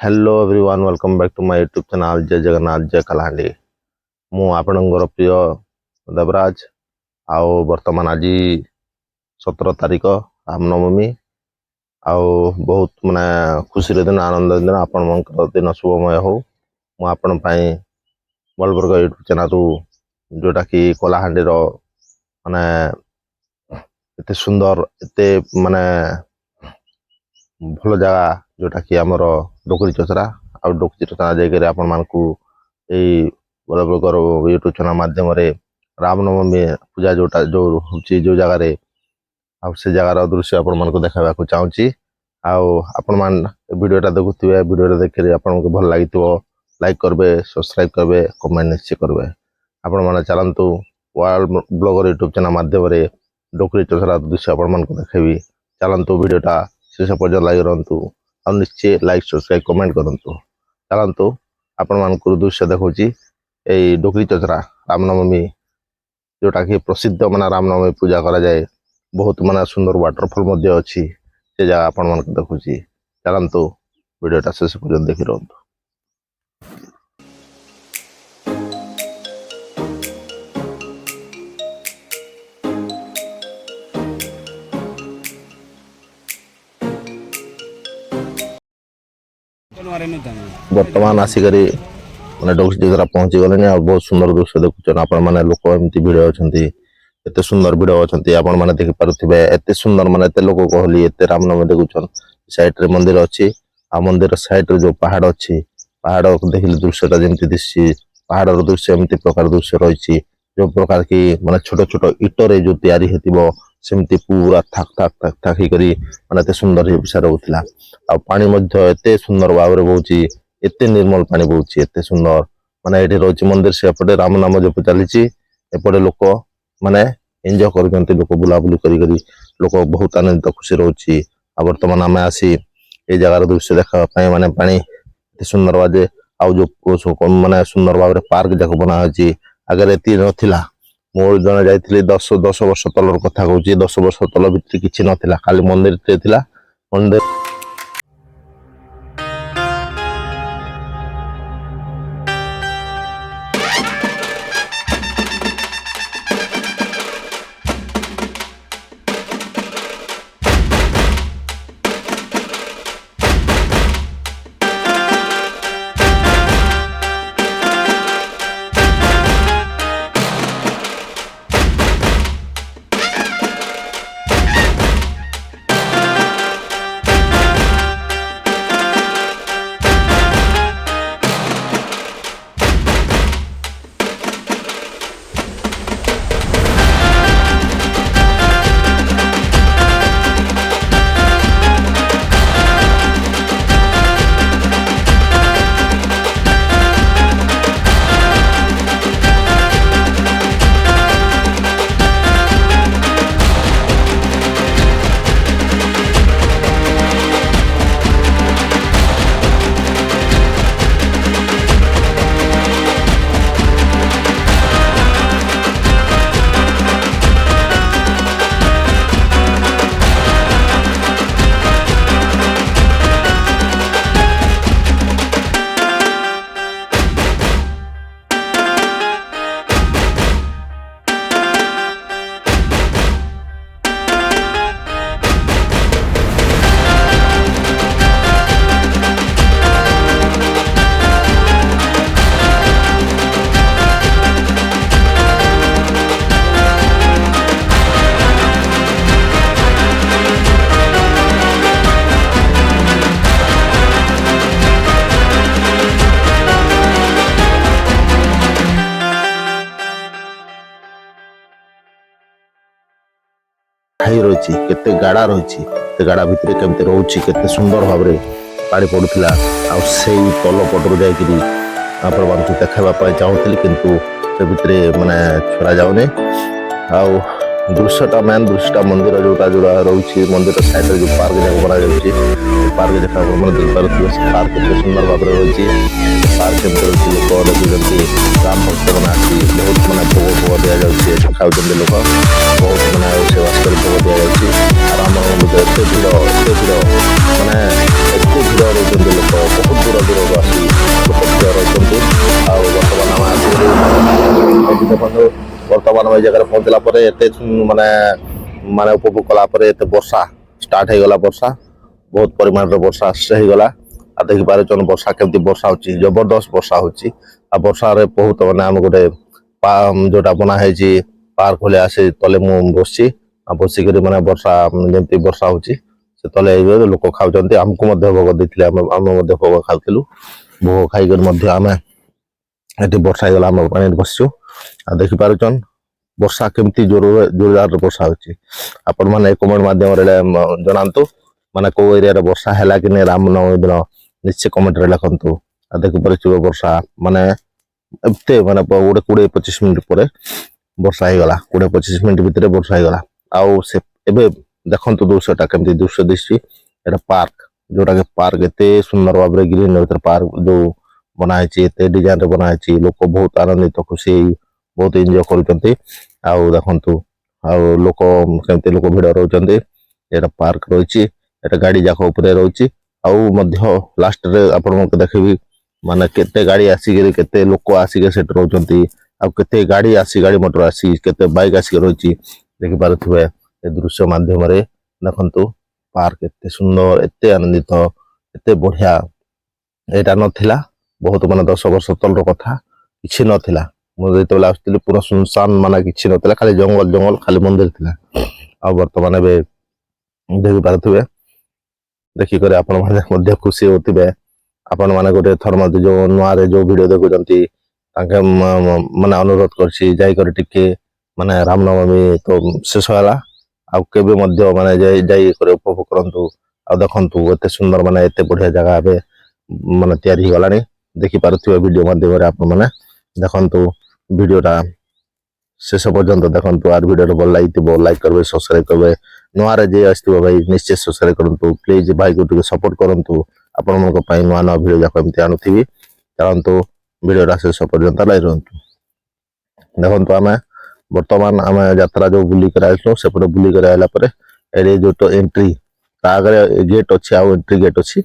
Hello everyone welcome back to my YouTube channel जय जगन्नाथ जय कलाहांडी मु आपणकर प्रिय देवराज आओ वर्तमान आज 17 तारिख रामनवमी आओ बहुत माने खुशी दिन आनंद दिन आपण दिन शुभमय हो मु आपण बलबर्ग यूट्यूब चैनल जोटा कि कलाहांडी माने एते सुंदर एते माने भल जगह जोटा कि आमर डोकरी चचरा आ डोकरी चचरा जाकर आपण मानकू बलबर्गर यूट्यूब चैनल माध्यम रामनवमी पूजा जोटा जो होची जो जगार से जगार दृश्य आपण मानकू देखाबा को चाहूची आपण मान वीडियोटा देखुथिबे वीडियो देखि आपन को भल लागितो लाइक करबे सब्सक्राइब करबे कमेंट निश्चय करबे आपण माने चलंतु वर्ल्ड ब्लॉगर यूट्यूब चैनल माध्यम डोकरी चचरा दृश्य आपण मान को देखेबी चलंतु वीडियोटा शेष पर्यंत लाइक रहंतु और निश्चय लाइक सब्सक्राइब कमेंट करंतु चलंतु आपण मानकू दृश्य देखौची ए डोकरी चचरा रामनवमी जोटा कि प्रसिद्ध माने रामनवमी पूजा करा जाए बहुत माने सुंदर वाटरफॉल मध्य अच्छी से जगह आपण मानकू देखौची चलंतु वीडियोटा शेष पर्यंत देखि रहंतु। वर्तमान आसिक मैंने डोकरी चचरा पहुंची गले आ बहुत सुंदर दृश्य देखुन आपण मैंने लोक एमती भिड़ अच्छा एत सुंदर भिड़ अच्छा आपण मैंने देखि पारुथिबे एत सुंदर माने एत लोक कहली एत रामनवमी देखुन साइड रे मंदिर अच्छी आ मंदिर साइड रे जो पहाड़ अच्छी पहाड़ देखिले दृश्यटा जमती दिसछि पहाड़ दृश्य एमती प्रकार दृश्य रही जो प्रकार की माने छोट छोट इटरे जो तैयारी हेतिबो सेमती पूरा थाक थाक थाक थाकी करी माने एते सुंदर विषय रहउतला आ पानी मध्य एते सुंदर भाव रे बहुची एते निर्मल पानी बहुची एते सुंदर माने एठी रहउची मंदिर से एपटे राम नाम जप चलीची एपटे लोक माने एंजॉय करजंती लोक बुलाबुली करी करी लोक बहुत आनंदित खुशी रहउची आ वर्तमान आमे आसी ए जगार दृश्य देखा पई माने पानी एते सुंदर बाजे आ जो माने सुंदर भाव रे पार्क जाक बना होची अगर एती नथिला मोर जने जाइथिले 10 वर्ष तलर कथा कहूची 10 वर्ष तल भितर किछि नथिला खाली मंदिर ते थिला मंदिर खाई रही केते गाड़ा रही गाड़ा भितर केमती रोची केते सुंदर भाव में पानी पड़ूला से तल पटरू जाकि आपण मान देखापी चाहूली किंतु से भितर माने छड़ा जाऊनी दृश्यटा मेन दृश्यटा मंदिर जोटा जोड़ा रोचे मंदिर साइड जो पार्क जाक बना पार्क देखा देखिए पार्क केते सुंदर भाव में रही पार्क लोक देखुं राम भक्त मैंने आसी बहुत मैंने भोग भोग दि जाए खाऊँ लोक बहुत मैंने सेवा कर भोग दि जाए राम एत भिड़ मैंने एत भिड़ रोच लोक बहुत दूर ଦେଖନ୍ତୁ ବର୍ତ୍ତମାନ ଏଇ ଜାଗାରେ ପହଞ୍ଚିଲା ପରେ ଏତେ ମାନେ ମାନେ ଉପଭୋଗ କଲା ପରେ ଏତେ ବର୍ଷା ଷ୍ଟାର୍ଟ ହେଇଗଲା। ବର୍ଷା ବହୁତ ପରିମାଣରେ ବର୍ଷା ହେଇଗଲା। ଆଉ ଦେଖିପାରୁଛନ୍ତି ବର୍ଷା କେମିତି ବର୍ଷା ହଉଛି, ଜବରଦସ୍ତ ବର୍ଷା ହଉଛି। ଆଉ ବର୍ଷାରେ ବହୁତ ମାନେ ଆମେ ଗୋଟେ ଯୋଉଟା ବନା ହେଇଛି ପାର୍କ ଭଳିଆ ସେ ତଲେ ମୁଁ ବସିଛି। ଆଉ ବସିକରି ମାନେ ବର୍ଷା ଯେମିତି ବର୍ଷା ହଉଛି ସେ ତଲେ ଏଇ ଲୋକ ଖାଉଛନ୍ତି। ଆମକୁ ମଧ୍ୟ ଭୋଗ ଦେଇଥିଲେ, ଆମେ ମଧ୍ୟ ଭୋଗ ଖାଉଥିଲୁ। ଭୋଗ ଖାଇକରି ମଧ୍ୟ ଆମେ ଏଠି ବର୍ଷା ହେଇଗଲା ଆମ ପାଣିରେ ବସିଛୁ। ଆଉ ଦେଖିପାରୁଛନ୍ ବର୍ଷା କେମିତି ଜୋରଦାରରେ ବର୍ଷା ହଉଛି। ଆପଣମାନେ କମେଣ୍ଟ ମାଧ୍ୟମରେ ଜଣାନ୍ତୁ ମାନେ କୋଉ ଏରିଆରେ ବର୍ଷା ହେଲା କି ନାହିଁ ରାମନବମୀ ଦିନ, ନିଶ୍ଚୟ କମେଣ୍ଟରେ ଲେଖନ୍ତୁ। ଆଉ ଦେଖିପାରୁଥିବେ ବର୍ଷା ମାନେ ଏତେ ମାନେ ଗୋଟେ 20-25 ମିନିଟ୍ ପରେ ବର୍ଷା ହେଇଗଲା। 20-25 ମିନିଟ୍ ଭିତରେ ବର୍ଷା ହେଇଗଲା। ଆଉ ସେ ଏବେ ଦେଖନ୍ତୁ ଦୃଶ୍ୟଟା କେମିତି ଦୃଶ୍ୟ ଦିଶୁଛି। ଏଟା ପାର୍କ, ଯୋଉଟା କି ପାର୍କ ଏତେ ସୁନ୍ଦର ଭାବରେ ଗ୍ରୀନ ଭିତରେ ପାର୍କ ଯୋଉ ବନା ହେଇଛି, ଏତେ ଡିଜାଇନରେ ବନା ହେଇଛି। ଲୋକ ବହୁତ ଆନନ୍ଦିତ ଖୁସି ବହୁତ ଏନ୍ଜୟ କରୁଛନ୍ତି। ଆଉ ଦେଖନ୍ତୁ ଆଉ ଲୋକ କେମିତି ଲୋକ ଭିଡ ରହୁଛନ୍ତି। ଏଟା ପାର୍କ ରହିଛି, ଏଟା ଗାଡି ଯାକ ଉପରେ ରହୁଛି। ଆଉ ମଧ୍ୟ ଲାଷ୍ଟରେ ଆପଣଙ୍କୁ ଦେଖେଇବି ମାନେ କେତେ ଗାଡି ଆସିକିରି କେତେ ଲୋକ ଆସିକି ସେଠି ରହୁଛନ୍ତି। ଆଉ କେତେ ଗାଡି ମଟର ଆସି କେତେ ବାଇକ୍ ଆସିକି ରହିଛି। ଦେଖିପାରୁଥିବେ ଏ ଦୃଶ୍ୟ ମାଧ୍ୟମରେ। ଦେଖନ୍ତୁ ପାର୍କ ଏତେ ସୁନ୍ଦର, ଏତେ ଆନନ୍ଦିତ, ଏତେ ବଢିଆ ଏଇଟା ନଥିଲା। ବହୁତ ମାନେ 10 ବର୍ଷ ତଳର କଥା, କିଛି ନଥିଲା। ମୁଁ ଯେତେବେଳେ ଆସୁଥିଲି ପୁରା ସୁନସାନ, ମାନେ କିଛି ନଥିଲା, ଖାଲି ଜଙ୍ଗଲ ଖାଲି ମନ୍ଦିର ଥିଲା। ଆଉ ବର୍ତ୍ତମାନ ଏବେ ଦେଖିପାରୁଥିବେ, ଦେଖିକରି ଆପଣ ମାନେ ମଧ୍ୟ ଖୁସି ହଉଥିବେ। ଆପଣ ମାନେ ଗୋଟେ ଥର ମଧ୍ୟ ଯୋଉ ନୂଆରେ ଯୋଉ ଭିଡିଓ ଦେଖୁଛନ୍ତି ତାଙ୍କେ ମାନେ ଅନୁରୋଧ କରିଛି ଯାଇକରି ଟିକେ ମାନେ ରାମନବମୀ ତ ଶେଷ ହେଲା, ଆଉ କେବେ ମଧ୍ୟ ମାନେ ଯାଇ ଉପଭୋଗ କରନ୍ତୁ। ଆଉ ଦେଖନ୍ତୁ ଏତେ ସୁନ୍ଦର ମାନେ ଏତେ ବଢିଆ ଜାଗା ଏବେ ମାନେ ତିଆରି ହେଇଗଲାଣି। ଦେଖିପାରୁଥିବେ ଭିଡିଓ ମାଧ୍ୟମରେ ଆପଣ ମାନେ ଦେଖନ୍ତୁ ଭିଡିଓଟା ଶେଷ ପର୍ଯ୍ୟନ୍ତ ଦେଖନ୍ତୁ। ଆର ଭିଡିଓରେ ଭଲ ଲାଗିଥିବ ଲାଇକ୍ କରିବେ, ସବସ୍କ୍ରାଇବ କରିବେ। ନୂଆରେ ଯିଏ ଆସିଥିବ ଭାଇ ନିଶ୍ଚୟ ସବସ୍କ୍ରାଇବ କରନ୍ତୁ। ପ୍ଲିଜ ଭାଇକୁ ଟିକେ ସପୋର୍ଟ କରନ୍ତୁ। ଆପଣମାନଙ୍କ ପାଇଁ ନୂଆ ନୂଆ ଭିଡିଓ ଯାକ ଏମିତି ଆଣୁଥିବି। ଚାଲନ୍ତୁ ଭିଡିଓଟା ଶେଷ ପର୍ଯ୍ୟନ୍ତ ଲାଗି ରୁହନ୍ତୁ। ଦେଖନ୍ତୁ ବର୍ତ୍ତମାନ ଆମେ ଯାତ୍ରା ଯୋଉ ବୁଲିକରି ଆସିଲୁ, ସେପଟେ ବୁଲିକରି ଆସିଲା ପରେ ଏଠି ଯୋଉ ଏଣ୍ଟ୍ରି ତା ଆଗରେ ଗେଟ୍ ଅଛି, ଆଉ ଏଣ୍ଟ୍ରି ଗେଟ୍ ଅଛି।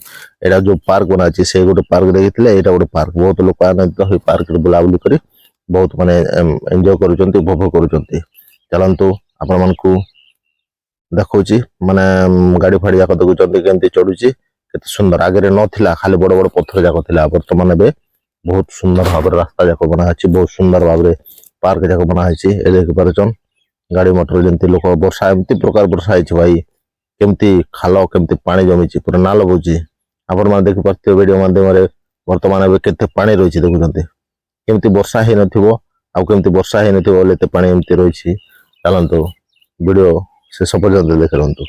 ଏଇଟା ଯୋଉ ପାର୍କ ବନା ଅଛି ସେଇ ଗୋଟେ ପାର୍କ ଦେଖିଥିଲେ, ଏଇଟା ଗୋଟେ ପାର୍କ। ବହୁତ ଲୋକ ଆନନ୍ଦିତ ହୋଇ ପାର୍କରେ ବୁଲାବୁଲି କରି ବହୁତ ମାନେ ଏନ୍ଜୟ କରୁଛନ୍ତି, ଉପଭୋଗ କରୁଛନ୍ତି। ଚାଲନ୍ତୁ ଆପଣମାନଙ୍କୁ ଦେଖଉଛି ମାନେ ଗାଡି ଫାଡି ଯାକ ଦେଖୁଛନ୍ତି କେମିତି ଚଢୁଛି, କେତେ ସୁନ୍ଦର। ଆଗରେ ନଥିଲା, ଖାଲି ବଡ ବଡ ପଥର ଯାକ ଥିଲା। ବର୍ତ୍ତମାନ ଏବେ ବହୁତ ସୁନ୍ଦର ଭାବରେ ରାସ୍ତା ଯାକ ବନା ଅଛି, ବହୁତ ସୁନ୍ଦର ଭାବରେ ପାର୍କ ଯାକ ବନା ହେଇଛି। ଏ ଦେଖିପାରୁଛନ୍ ଗାଡି ମଟର ଯେମିତି ଲୋକ, ବର୍ଷା ଏମିତି ପ୍ରକାର ବର୍ଷା ହେଇଛି ଭାଇ, କେମିତି ଖାଲ କେମିତି ପାଣି ଜମିଛି, ପୁରା ନାଲ ବୋହୁଛି। ଆପଣମାନେ ଦେଖିପାରୁଥିବେ ଭିଡିଓ ମାଧ୍ୟମରେ ବର୍ତ୍ତମାନ ଏବେ କେତେ ପାଣି ରହିଛି ଦେଖୁଛନ୍ତି। କେମିତି ବର୍ଷା ହେଇନଥିବ, ଆଉ କେମିତି ବର୍ଷା ହେଇନଥିବ ବୋଲି ଏତେ ପାଣି ଏମିତି ରହିଛି। ଚାଲନ୍ତୁ ଭିଡିଓ ଶେଷ ପର୍ଯ୍ୟନ୍ତ ଦେଖନ୍ତୁ।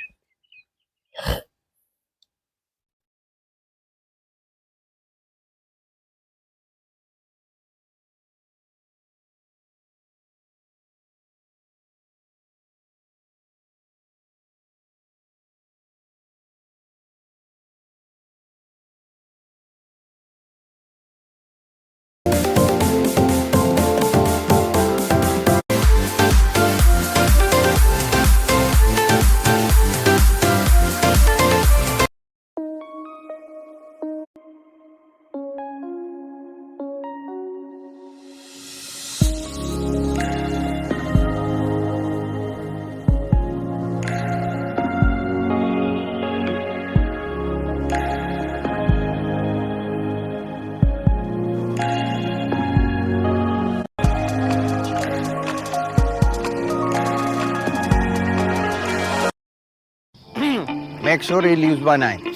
Make sure he'll use by 9.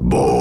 boy.